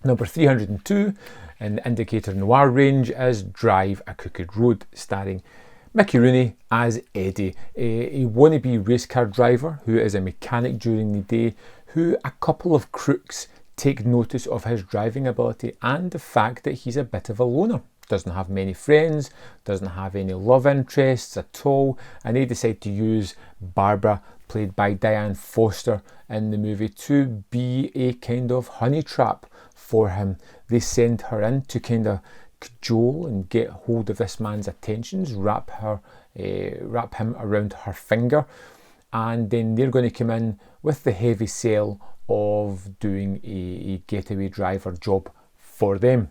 Number 302 in the Indicator Noir range is Drive a Crooked Road, starring Mickey Rooney as Eddie, a wannabe race car driver who is a mechanic during the day, who a couple of crooks take notice of his driving ability and the fact that he's a bit of a loner. Doesn't have many friends, doesn't have any love interests at all, and they decide to use Barbara, played by Diane Foster in the movie, to be a kind of honey trap for him. They send her in to kind of cajole and get hold of this man's attentions, wrap him around her finger, and then they're going to come in with the heavy sell of doing a getaway driver job for them.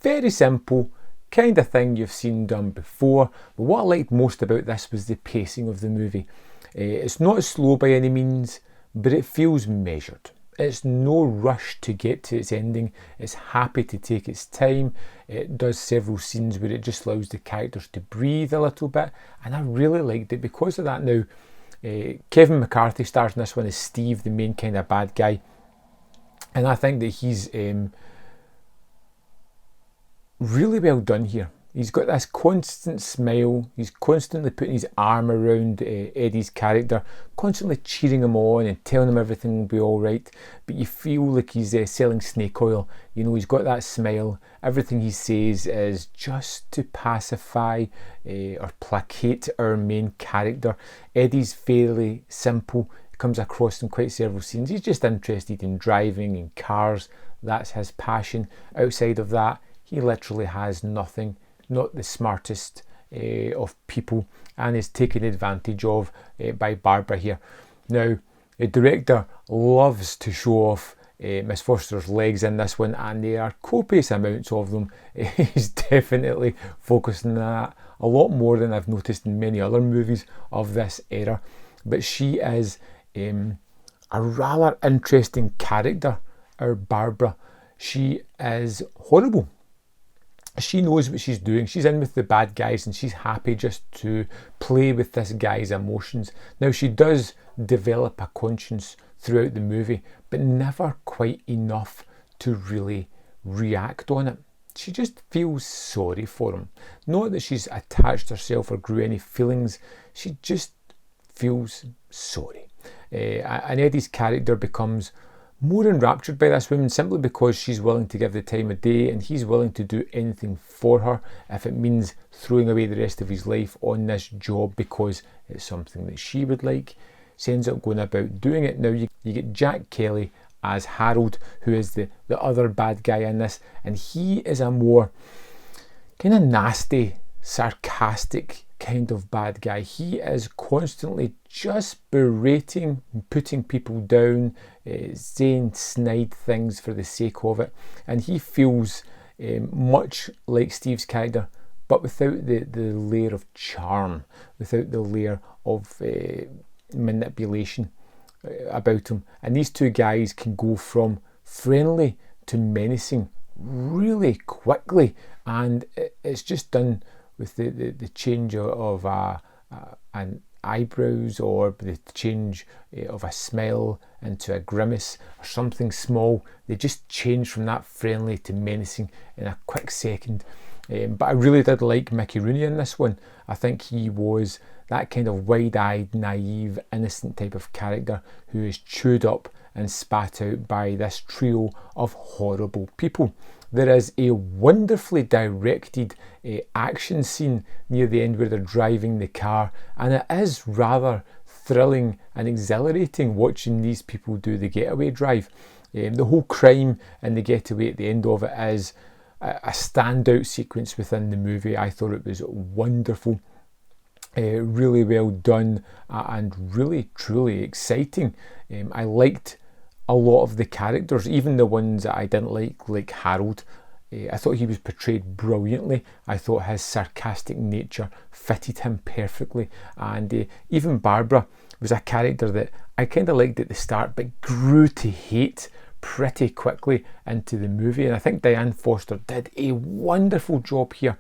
Very simple, kind of thing you've seen done before, but what I liked most about this was the pacing of the movie. It's not slow by any means, but it feels measured. It's no rush to get to its ending. It's happy to take its time. It does several scenes where it just allows the characters to breathe a little bit, and I really liked it because of that. Now, Kevin McCarthy stars in this one as Steve, the main kind of bad guy, and I think that he's really well done here. He's got this constant smile. He's constantly putting his arm around Eddie's character, constantly cheering him on and telling him everything will be all right. But you feel like he's selling snake oil. You know, he's got that smile. Everything he says is just to pacify or placate our main character. Eddie's fairly simple. It comes across in quite several scenes. He's just interested in driving and cars. That's his passion. Outside of that, he literally has nothing. Not the smartest of people, and is taken advantage of by Barbara here. Now, the director loves to show off Miss Foster's legs in this one, and there are copious amounts of them. He's definitely focusing on that a lot more than I've noticed in many other movies of this era. But she is a rather interesting character, our Barbara. She is horrible. She knows what she's doing. She's in with the bad guys and she's happy just to play with this guy's emotions. Now, she does develop a conscience throughout the movie, but never quite enough to really react on it. She just feels sorry for him. Not that she's attached herself or grew any feelings. She just feels sorry. And Eddie's character becomes more enraptured by this woman simply because she's willing to give the time of day, and he's willing to do anything for her if it means throwing away the rest of his life on this job because it's something that she would like. She ends up going about doing it. Now you get Jack Kelly as Harold, who is the other bad guy in this, and he is a more kind of nasty, sarcastic kind of bad guy. He is constantly just berating, putting people down, saying snide things for the sake of it, and he feels much like Steve's character, but without the layer of charm, without the layer of manipulation about him. And these two guys can go from friendly to menacing really quickly, and it's just done with the change of an eyebrows, or the change of a smile into a grimace or something small. They just change from that friendly to menacing in a quick second. But I really did like Mickey Rooney in this one. I think he was that kind of wide-eyed, naive, innocent type of character who is chewed up and spat out by this trio of horrible people. There is a wonderfully directed action scene near the end where they're driving the car, and it is rather thrilling and exhilarating watching these people do the getaway drive. The whole crime and the getaway at the end of it is a standout sequence within the movie. I thought it was wonderful, really well done, and really truly exciting. I liked a lot of the characters, even the ones that I didn't like Harold. I thought he was portrayed brilliantly. I thought his sarcastic nature fitted him perfectly, and even Barbara was a character that I kind of liked at the start but grew to hate pretty quickly into the movie. And I think Diane Foster did a wonderful job here,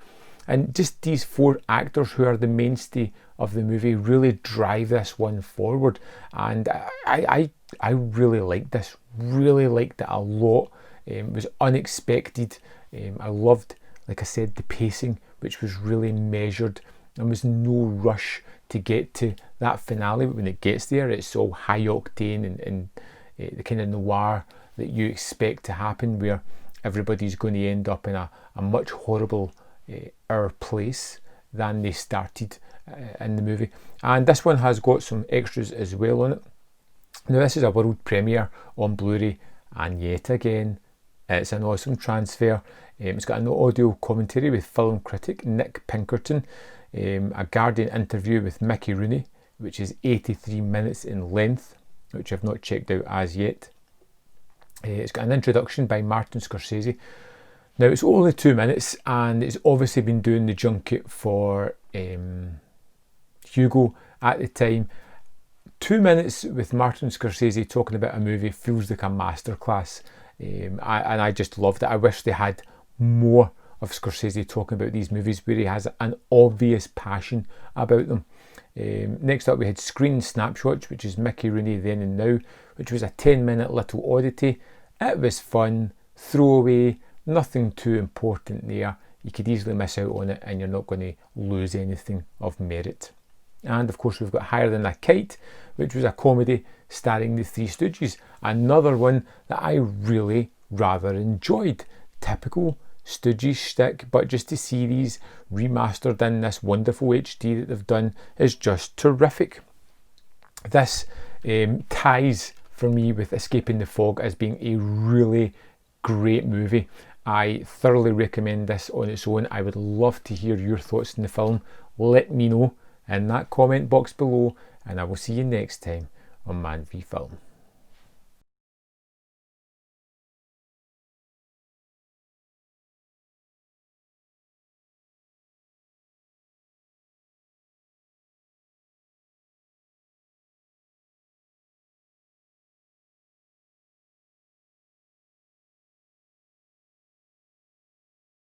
and just these four actors who are the mainstay of the movie really drive this one forward. And I really liked this, really liked it a lot. It was unexpected. I loved, like I said, the pacing, which was really measured. There was no rush to get to that finale, but when it gets there, it's all high octane and the kind of noir that you expect to happen, where everybody's going to end up in a much horrible place than they started in the movie. And this one has got some extras as well on it. Now, this is a world premiere on Blu-ray, and yet again, it's an awesome transfer. It's got an audio commentary with film critic Nick Pinkerton, a Guardian interview with Mickey Rooney, which is 83 minutes in length, which I've not checked out as yet. It's got an introduction by Martin Scorsese. Now, it's only 2 minutes, and it's obviously been doing the junket for Hugo at the time. 2 minutes with Martin Scorsese talking about a movie feels like a masterclass, and I just loved it. I wish they had more of Scorsese talking about these movies where he has an obvious passion about them. Next up, we had Screen Snapshots, which is Mickey Rooney Then and Now, which was a 10-minute little oddity. It was fun, throwaway, nothing too important there. You could easily miss out on it and you're not going to lose anything of merit. And of course, we've got Higher Than a Kite, which was a comedy starring the Three Stooges. Another one that I really rather enjoyed. Typical Stooges shtick, but just to see these remastered in this wonderful HD that they've done is just terrific. This ties for me with Escaping the Fog as being a really great movie. I thoroughly recommend this on its own. I would love to hear your thoughts on the film. Let me know in that comment box below, and I will see you next time on Man v Film.